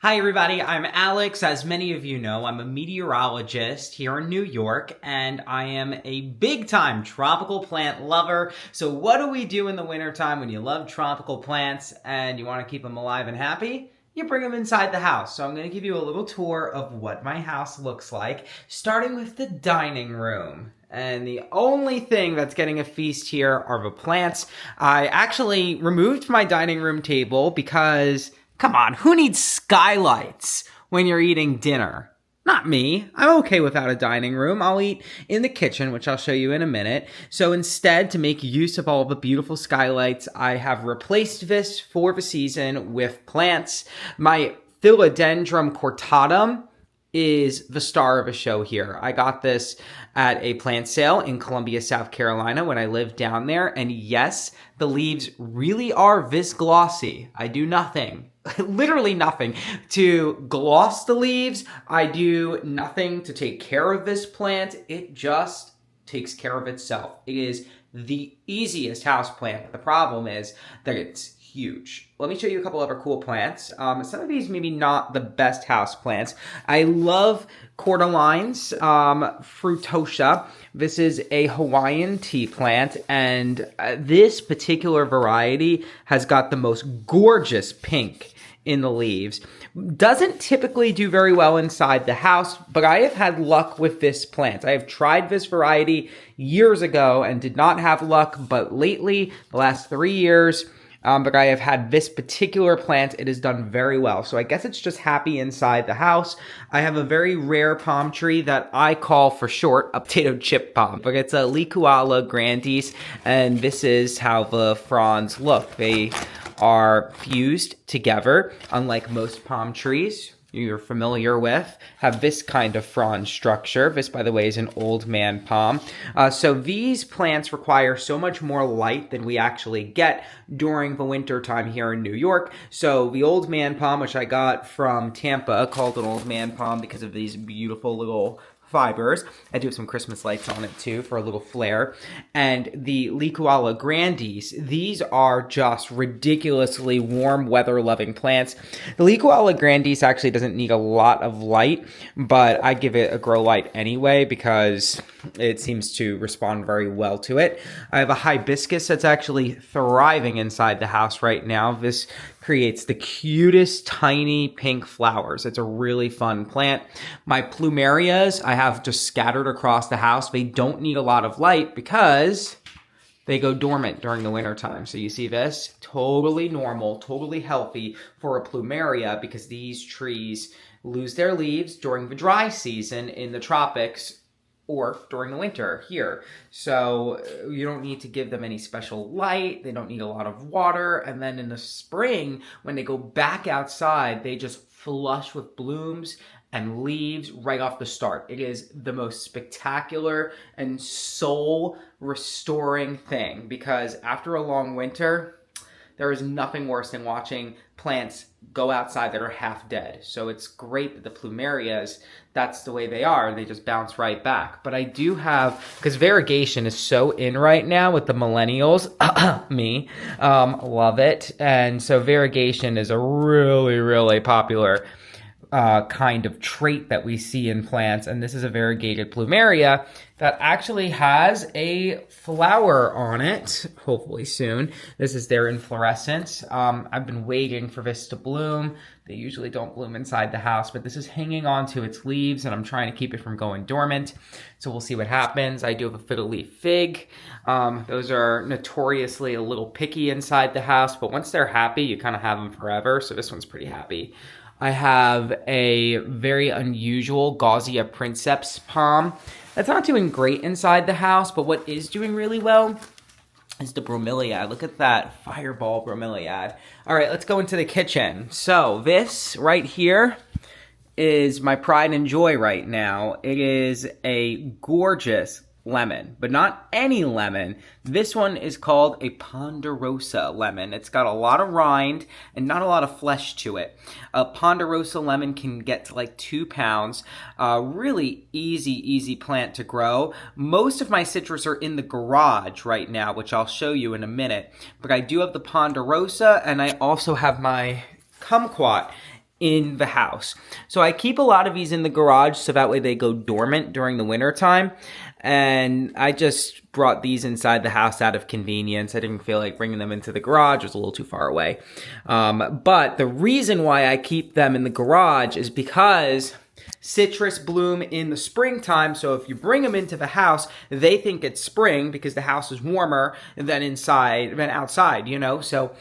Hi everybody, I'm Alex. As many of you know, I'm a meteorologist here in New York, and I am a big-time tropical plant lover. So what do we do in the wintertime when you love tropical plants and you want to keep them alive and happy? You bring them inside the house. So I'm going to give you a little tour of what my house looks like, starting with the dining room. And the only thing that's getting a feast here are the plants. I actually removed my dining room table because, come on, who needs skylights when you're eating dinner? Not me. I'm okay without a dining room. I'll eat in the kitchen, which I'll show you in a minute. So instead, to make use of all the beautiful skylights, I have replaced this for the season with plants. My Philodendron cortatum is the star of a show here. I got this at a plant sale in Columbia, South Carolina when I lived down there. And yes, the leaves really are this glossy. I do nothing, literally nothing to gloss the leaves. I do nothing to take care of this plant. It just takes care of itself. It is the easiest houseplant. The problem is that it's huge. Let me show you a couple other cool plants. Some of these maybe not the best house plants. I love Cold-tolerant fruitosa. This is a Hawaiian tea plant, and this particular variety has got the most gorgeous pink in the leaves. Doesn't typically do very well inside the house, but I have had luck with this plant. I have tried this variety years ago and did not have luck, but lately, the last 3 years, but I have had this particular plant. It has done very well. So I guess it's just happy inside the house. I have a very rare palm tree that I call for short a potato chip palm, but it's a Licuala grandis, and this is how the fronds look. They are fused together, unlike most palm trees you're familiar with, have this kind of frond structure. This, by the way, is an old man palm. So these plants require so much more light than we actually get during the winter time here in New York. So the old man palm, which I got from Tampa, called an old man palm because of these beautiful little fibers. I do have some Christmas lights on it too for a little flair. And the Licuala grandis, these are just ridiculously warm weather loving plants. The Licuala grandis actually doesn't need a lot of light, but I give it a grow light anyway because it seems to respond very well to it. I have a hibiscus that's actually thriving inside the house right now. This creates the cutest tiny pink flowers. It's a really fun plant. My plumerias I have just scattered across the house. They don't need a lot of light because they go dormant during the winter time. So you see this? Totally normal, totally healthy for a plumeria because these trees lose their leaves during the dry season in the tropics or during the winter here. So you don't need to give them any special light. They don't need a lot of water. And then in the spring, when they go back outside, they just flush with blooms and leaves right off the start. It is the most spectacular and soul restoring thing because after a long winter, there is nothing worse than watching plants go outside that are half dead. So it's great that the plumerias, that's the way they are. They just bounce right back. But I do have, because variegation is so in right now with the millennials, me, love it. And so variegation is a really, really popular kind of trait that we see in plants. And this is a variegated plumeria that actually has a flower on it, hopefully soon. This is their inflorescence. I've been waiting for this to bloom. They usually don't bloom inside the house, but this is hanging on to its leaves and I'm trying to keep it from going dormant. So we'll see what happens. I do have a fiddle leaf fig. Those are notoriously a little picky inside the house, but once they're happy, you kind of have them forever. So this one's pretty happy. I have a very unusual Gausia princeps palm. That's not doing great inside the house, but what is doing really well is the bromeliad. Look at that fireball bromeliad. All right, let's go into the kitchen. So this right here is my pride and joy right now. It is a gorgeous lemon, but not any lemon. This one is called a ponderosa lemon. It's got a lot of rind and not a lot of flesh to it. A ponderosa lemon can get to like 2 pounds. Really easy plant to grow. Most of my citrus are in the garage right now, which I'll show you in a minute. But I do have the ponderosa and I also have my kumquat in the house. So I keep a lot of these in the garage so that way they go dormant during the winter time. And I just brought these inside the house out of convenience. I didn't feel like bringing them into the garage. It was a little too far away. But the reason why I keep them in the garage is because citrus bloom in the springtime, so if you bring them into the house, they think it's spring because the house is warmer than outside, you know? So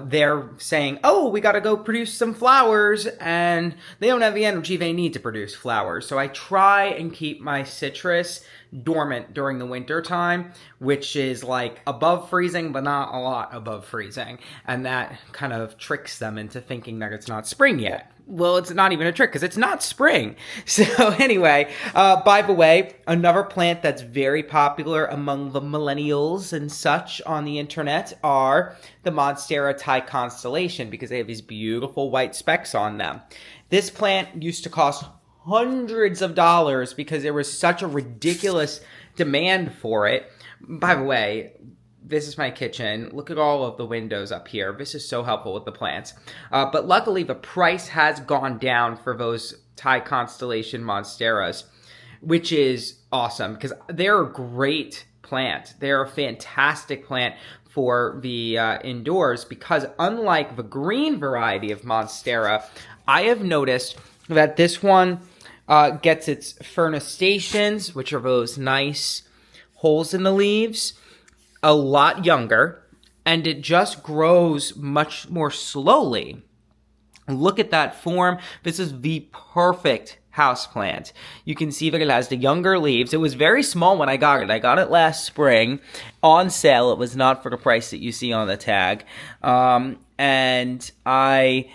they're saying, oh, we got to go produce some flowers, and they don't have the energy they need to produce flowers. So I try and keep my citrus dormant during the winter time, which is like above freezing, but not a lot above freezing. And that kind of tricks them into thinking that it's not spring yet. Well, it's not even a trick because it's not spring. So anyway, by the way, another plant that's very popular among the millennials and such on the internet are the Monstera Thai constellation, because they have these beautiful white specks on them. This plant used to cost hundreds of dollars because there was such a ridiculous demand for it. By the way, this is my kitchen. Look at all of the windows up here. This is so helpful with the plants. But luckily, the price has gone down for those Thai constellation monsteras, which is awesome because they're a great plant. They're a fantastic plant for the indoors because unlike the green variety of monstera, I have noticed that this one gets its fernestations, which are those nice holes in the leaves, a lot younger, and it just grows much more slowly. Look at that form. This is the perfect houseplant. You can see that it has the younger leaves. It was very small when I got it. I got it last spring on sale. It was not for the price that you see on the tag. And I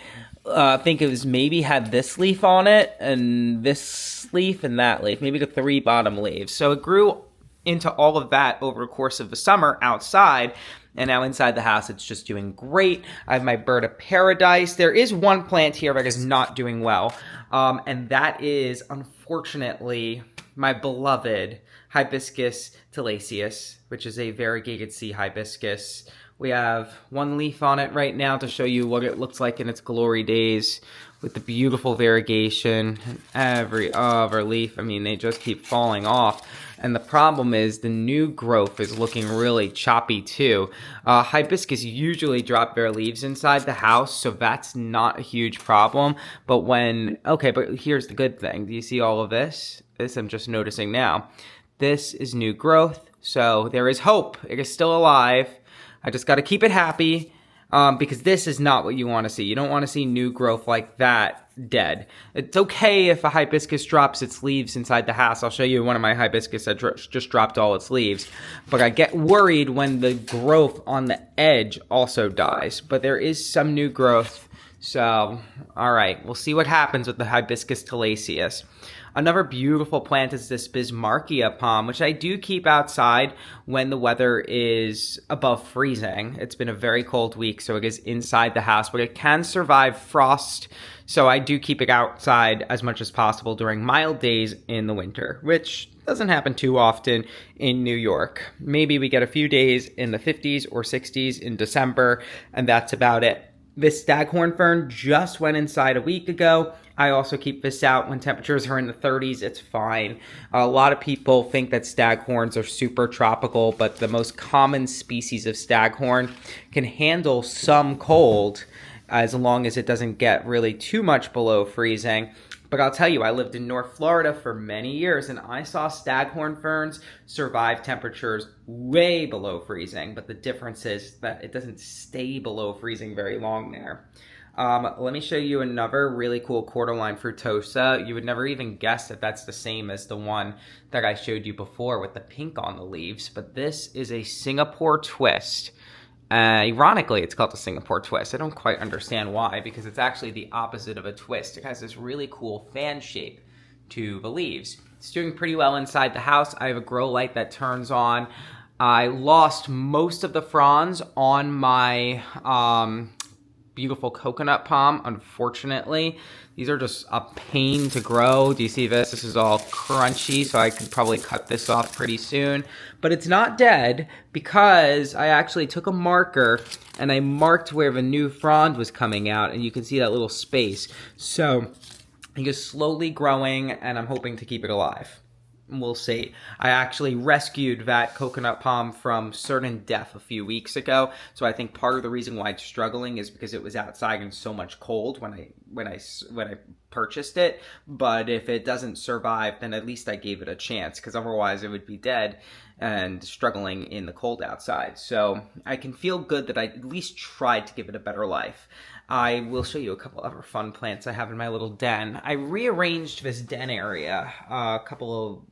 think it was maybe had this leaf on it, and this leaf, and that leaf, maybe the 3 bottom leaves. So it grew into all of that over the course of the summer outside, and now inside the house it's just doing great. I have my bird of paradise. There is one plant here that is not doing well, and that is unfortunately my beloved hibiscus tilaceus, which is a variegated sea hibiscus. We have one leaf on it right now to show you what it looks like in its glory days with the beautiful variegation. Every other leaf, I mean, they just keep falling off. And the problem is the new growth is looking really choppy too. Hibiscus usually drop their leaves inside the house, so that's not a huge problem. But but here's the good thing. Do you see all of this? This I'm just noticing now. This is new growth, so there is hope. It is still alive. I just got to keep it happy because this is not what you want to see. You don't want to see new growth like that dead. It's okay if a hibiscus drops its leaves inside the house. I'll show you one of my hibiscus that just dropped all its leaves. But I get worried when the growth on the edge also dies. But there is some new growth. So, all right, we'll see what happens with the hibiscus tilaceus. Another beautiful plant is this Bismarckia palm, which I do keep outside when the weather is above freezing. It's been a very cold week, so it is inside the house, but it can survive frost. So I do keep it outside as much as possible during mild days in the winter, which doesn't happen too often in New York. Maybe we get a few days in the 50s or 60s in December, and that's about it. This staghorn fern just went inside a week ago. I also keep this out when temperatures are in the 30s. It's fine. A lot of people think that staghorns are super tropical, but the most common species of staghorn can handle some cold as long as it doesn't get really too much below freezing. But I'll tell you, I lived in North Florida for many years, and I saw staghorn ferns survive temperatures way below freezing. But the difference is that it doesn't stay below freezing very long there. Let me show you another really cool cordyline fruitosa. You would never even guess that that's the same as the one that I showed you before with the pink on the leaves. But this is a Singapore twist. Ironically, it's called the Singapore twist. I don't quite understand why, because it's actually the opposite of a twist. It has this really cool fan shape to the leaves. It's doing pretty well inside the house. I have a grow light that turns on. I lost most of the fronds on my beautiful coconut palm. Unfortunately, these are just a pain to grow. Do you see this? This is all crunchy, so I could probably cut this off pretty soon. But it's not dead because I actually took a marker and I marked where the new frond was coming out, and you can see that little space. So it is slowly growing, and I'm hoping to keep it alive. We'll see. I actually rescued that coconut palm from certain death a few weeks ago, so I think part of the reason why it's struggling is because it was outside in so much cold when I purchased it. But if it doesn't survive, then at least I gave it a chance, because otherwise it would be dead and struggling in the cold outside. So I can feel good that I at least tried to give it a better life. I will show you a couple other fun plants I have in my little den. I rearranged this den area a couple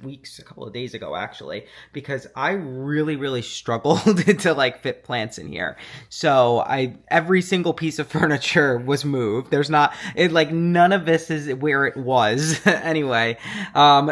of days ago actually, because I really struggled to like fit plants in here. So every single piece of furniture was moved. There's not, none of this is where it was anyway.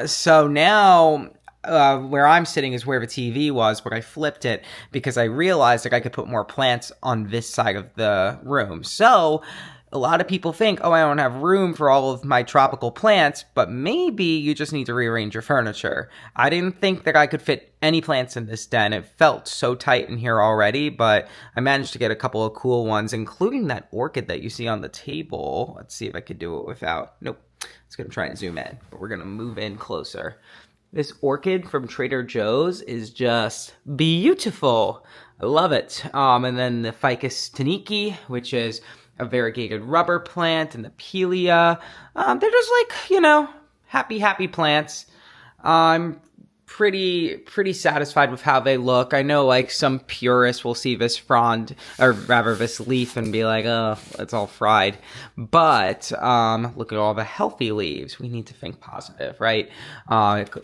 So now where I'm sitting is where the TV was, but I flipped it because I realized I could put more plants on this side of the room. So a lot of people think, oh, I don't have room for all of my tropical plants, but maybe you just need to rearrange your furniture. I didn't think that I could fit any plants in this den. It felt so tight in here already, but I managed to get a couple of cool ones, including that orchid that you see on the table. Let's see if I could do it without. Nope. It's going to try and zoom in, but we're going to move in closer. This orchid from Trader Joe's is just beautiful. I love it. And then the Ficus taniki, which is a variegated rubber plant, and the Pelia. They're just happy plants. I'm pretty satisfied with how they look. I know some purists will see this frond, or rather this leaf, and be like, oh, it's all fried. But look at all the healthy leaves. We need to think positive, right?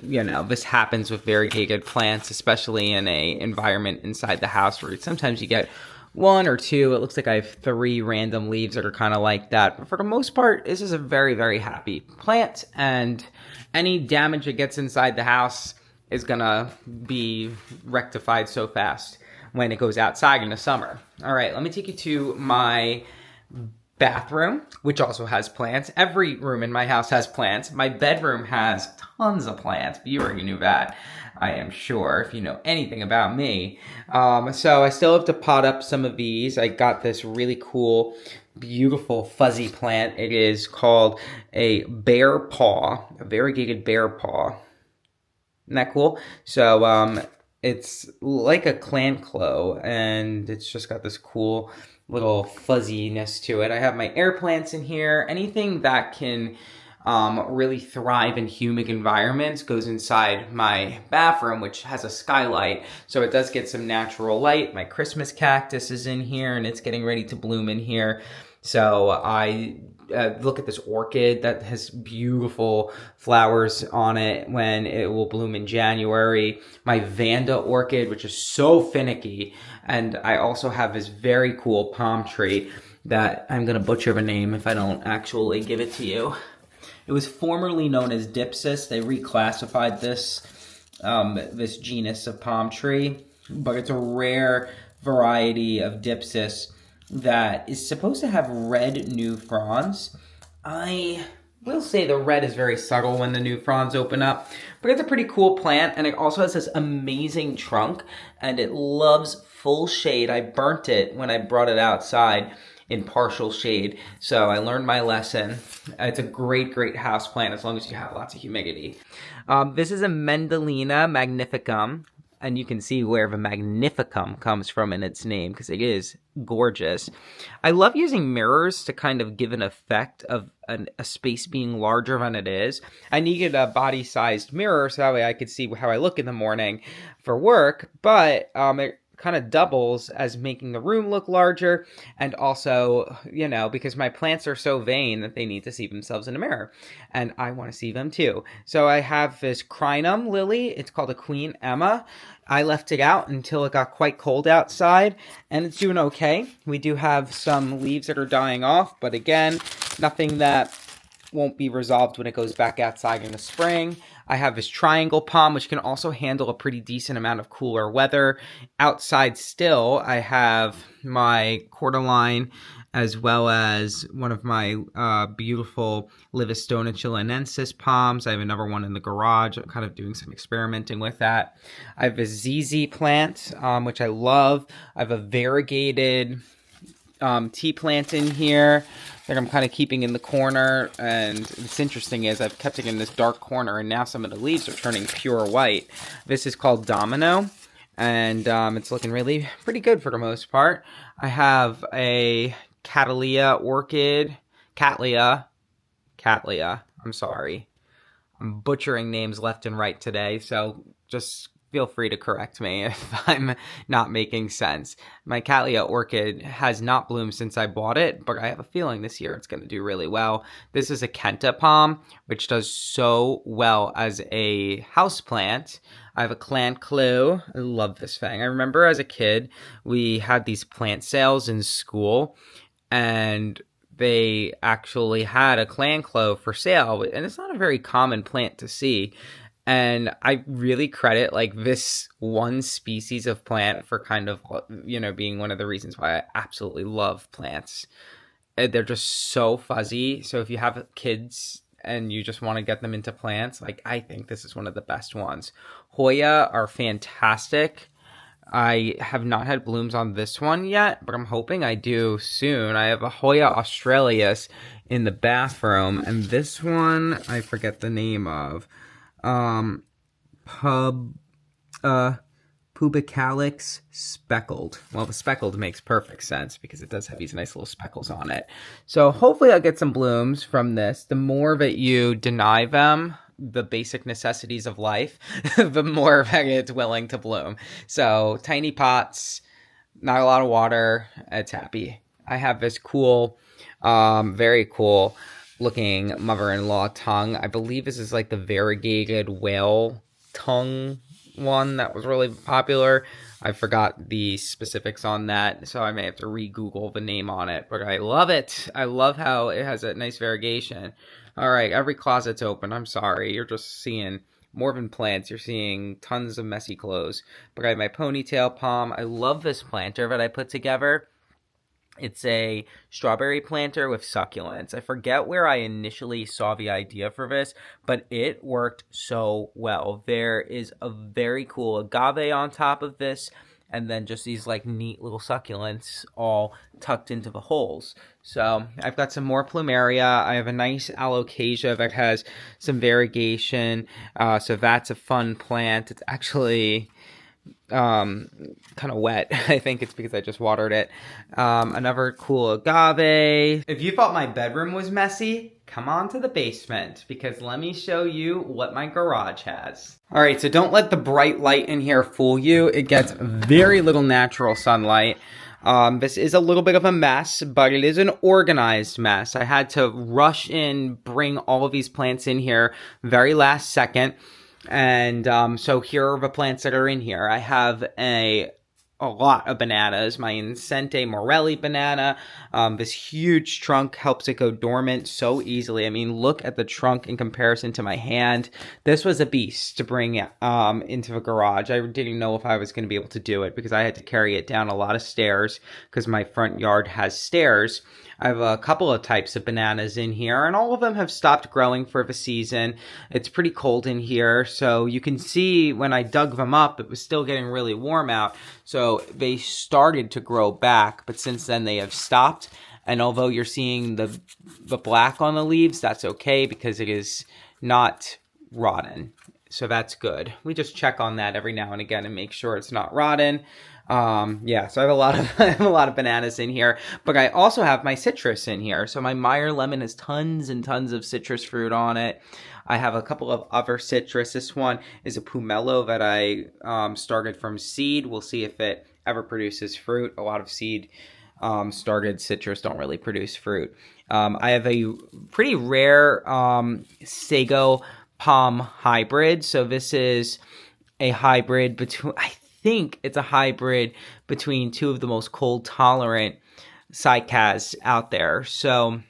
This happens with variegated plants, especially in a environment inside the house where sometimes you get one or two. It looks like I have 3 random leaves that are kind of like that. But for the most part, this is a very happy plant, and any damage that gets inside the house is gonna be rectified so fast when it goes outside in the summer. All right, let me take you to my bathroom, which also has plants. Every room in my house has plants. My bedroom has tons of plants. You already knew that, I am sure, if you know anything about me. So I still have to pot up some of these. I got this really cool, beautiful fuzzy plant. It is called a bear paw, a variegated bear paw. Isn't that cool? So it's like a clanclo, and it's just got this cool little fuzziness to it. I have my air plants in here. Anything that can really thrive in humid environments goes inside my bathroom, which has a skylight, so it does get some natural light. My Christmas cactus is in here, and it's getting ready to bloom in here. So I look at this orchid that has beautiful flowers on it when it will bloom in January. My Vanda orchid, which is so finicky. And I also have this very cool palm tree that I'm going to butcher the name if I don't actually give it to you. It was formerly known as Dipsis. They reclassified this genus of palm tree, but it's a rare variety of Dipsis that is supposed to have red new fronds. I will say the red is very subtle when the new fronds open up, but it's a pretty cool plant, and it also has this amazing trunk, and it loves full shade. I burnt it when I brought it outside in partial shade, so I learned my lesson. It's a great house plant as long as you have lots of humidity. This is a Mendelina magnificum, and you can see where the magnificum comes from in its name, because it is gorgeous. I love using mirrors to kind of give an effect of a space being larger than it is. I needed a body-sized mirror so that way I could see how I look in the morning for work, but it kind of doubles as making the room look larger, and also, because my plants are so vain that they need to see themselves in a mirror, and I want to see them too. So I have this crinum lily. It's called a Queen Emma. I left it out until it got quite cold outside, and it's doing okay. We do have some leaves that are dying off, but again, nothing that won't be resolved when it goes back outside in the spring. I have this triangle palm, which can also handle a pretty decent amount of cooler weather. Outside still, I have my cordyline as well as one of my beautiful Livistona chilenensis palms. I have another one in the garage. I'm kind of doing some experimenting with that. I have a ZZ plant, which I love. I have a variegated tea plant in here that I'm kind of keeping in the corner. And what's interesting is I've kept it in this dark corner, and now some of the leaves are turning pure white. This is called Domino, and it's looking really pretty good for the most part. I have a Cattleya orchid. Cattleya. I'm sorry. I'm butchering names left and right today, so just feel free to correct me if I'm not making sense. My Cattleya orchid has not bloomed since I bought it, but I have a feeling this year it's going to do really well. This is a Kenta palm, which does so well as a houseplant. I have a clan clue. I love this thing. I remember as a kid, we had these plant sales in school, and they actually had a clan clove for sale, and it's not a very common plant to see. And I really credit like this one species of plant for kind of, being one of the reasons why I absolutely love plants. They're just so fuzzy. So if you have kids and you just want to get them into plants, like I think this is one of the best ones. Hoya are fantastic. I have not had blooms on this one yet, but I'm hoping I do soon. I have a Hoya australis in the bathroom, and this one I forget the name of. Pubicalix speckled. Well, the speckled makes perfect sense because it does have these nice little speckles on it. So hopefully I'll get some blooms from this. The more that you deny them the basic necessities of life, the more that it's willing to bloom. So tiny pots, not a lot of water, it's happy. I have this cool, very cool looking mother-in-law tongue. I believe this is like the variegated whale tongue one that was really popular. I forgot the specifics on that, so I may have to re-Google the name on it, but I love it. I love how it has a nice variegation. All right, every closet's open. I'm sorry. You're just seeing more than plants. You're seeing tons of messy clothes. But I have my ponytail palm. I love this planter that I put together. It's a strawberry planter with succulents. I forget where I initially saw the idea for this, but it worked so well. There is a very cool agave on top of this, and then just these like neat little succulents all tucked into the holes. So I've got some more plumeria. I have a nice alocasia that has some variegation. So that's a fun plant. It's actually kind of wet. I think it's because I just watered it. Another cool agave. If you thought my bedroom was messy, come on to the basement, because let me show you what my garage has. All right, so don't let the bright light in here fool you. It gets very little natural sunlight. This is a little bit of a mess, but it is an organized mess. I had to rush in, bring all of these plants in here very last second. And so here are the plants that are in here. I have a lot of bananas. My Incente Morelli banana. This huge trunk helps it go dormant so easily. I mean, look at the trunk in comparison to my hand. This was a beast to bring into the garage. I didn't know if I was going to be able to do it because I had to carry it down a lot of stairs because my front yard has stairs. I have a couple of types of bananas in here, and all of them have stopped growing for the season. It's pretty cold in here, so you can see when I dug them up, it was still getting really warm out. So they started to grow back, but since then they have stopped. And although you're seeing the black on the leaves, that's okay because it is not rotten. So that's good. We just check on that every now and again and make sure it's not rotten. So I have a lot of bananas in here, but I also have my citrus in here. So my Meyer lemon has tons and tons of citrus fruit on it. I have a couple of other citrus. This one is a pomelo that I started from seed. We'll see if it ever produces fruit. A lot of seed started citrus don't really produce fruit. I have a pretty rare sago palm hybrid. So this is a hybrid between, I think it's a hybrid between two of the most cold-tolerant cycads out there. So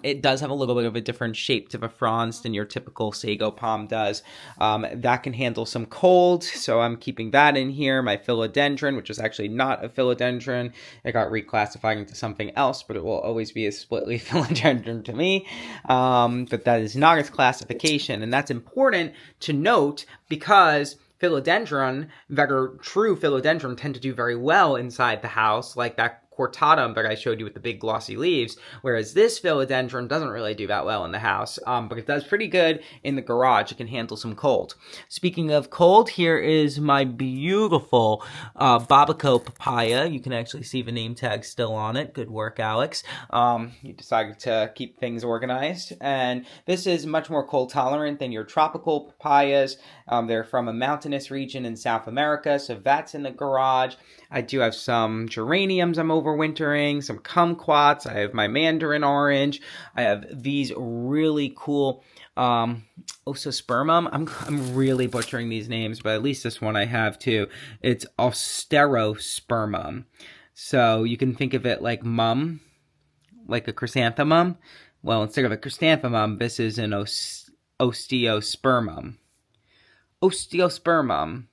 It does have a little bit of a different shape to the fronds than your typical sago palm does. That can handle some cold, so I'm keeping that in here. My philodendron, which is actually not a philodendron, it got reclassified into something else, but it will always be a split leaf philodendron to me. But that is not its classification, and that's important to note because philodendron, that are true philodendron, tend to do very well inside the house, like that cortatum that I showed you with the big glossy leaves, whereas this philodendron doesn't really do that well in the house, but it does pretty good in the garage. It can handle some cold. Speaking of cold, here is my beautiful Babaco papaya. You can actually see the name tag still on it. Good work, Alex. You decided to keep things organized, and this is much more cold tolerant than your tropical papayas. They're from a mountainous region in South America, so that's in the garage. I do have some geraniums I'm overwintering, some kumquats. I have my mandarin orange. I have these really cool osospermum. I'm really butchering these names, but at least this one I have too. It's austerospermum. So you can think of it like mum, like a chrysanthemum. Well, instead of a chrysanthemum, this is an osteospermum. Osteospermum.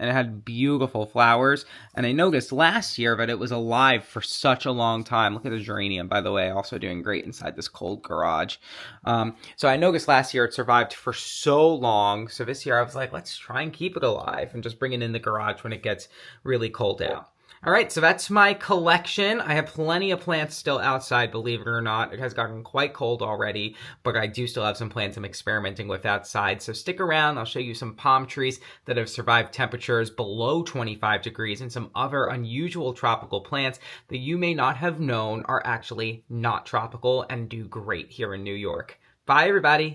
And it had beautiful flowers. And I noticed last year that it was alive for such a long time. Look at the geranium, by the way, also doing great inside this cold garage. So I noticed last year it survived for so long. So this year I was like, let's try and keep it alive and just bring it in the garage when it gets really cold out. All right, so that's my collection. I have plenty of plants still outside, believe it or not. It has gotten quite cold already, but I do still have some plants I'm experimenting with outside. So stick around. I'll show you some palm trees that have survived temperatures below 25 degrees and some other unusual tropical plants that you may not have known are actually not tropical and do great here in New York. Bye, everybody.